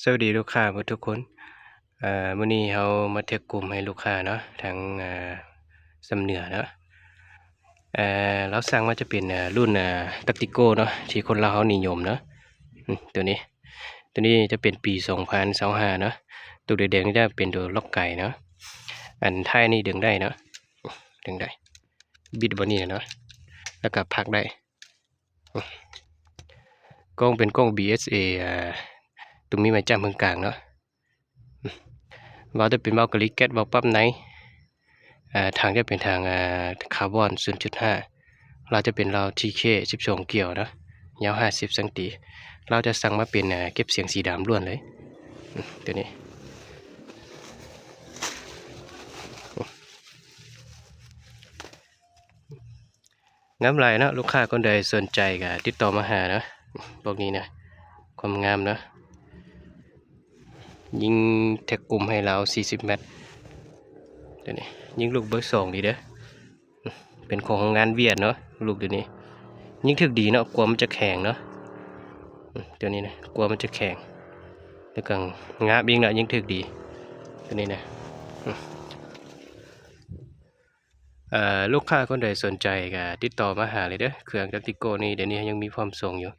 สวัสดีลูกค้าทุกคนมื้อนี้เรามาเทกกลุ่มให้ลูกค้าเนาะทางสำเหนือเนาะเราสั่งมาจะเป็นรุ่นTactical เนาะที่คนลาวเขานิยมเนาะตัวนี้จะเป็นปี2025เนาะตัวแดงๆนี่จะเป็นตัวล็อกไก่เนาะอันท้ายนี่ดึงได้เนาะดึงได้บิดบ่นี่เนาะแล้วก็พักได้กล้องเป็นกล้อง BSA ตรงนี้มาจ้ำตรงกลางเนาะวาล์วจะเป็นวาล์วกะลิแก๊สวาล์วปั๊มไนท์ทางจะเป็นทางคาร์บอน 0.5 เราจะเป็นเรา TK 12 เกี่ยวนะยาว50เซนติเราจะสั่งมาเป็นเก็บเสียงสีดำล้วนเลยตัวนี้น้ำลายนะลูกค้าคนใดสนใจก็ติดต่อมาหานะพวกนี้นะความงามนะยิงแท็กกลุ่มให้เรา40 เมตรตัวนี้ยิงลูกเบอร์ 2ดีเด้อเป็นของงานเวียดเนาะลูกตัวนี้ยิงถึกดีเนาะกลัวมันจะแข็งเนาะตัวนี้นะกลัวมันจะแข็งแล้วก็งาบยิงเนาะยิงถึกดีตัวนี้นะลูกค้าคนใดสนใจก็ติดต่อมาหาเลยเด้อเครื่องTacticalนี่เดี๋ยวนี้ยังมีความส่งอยู่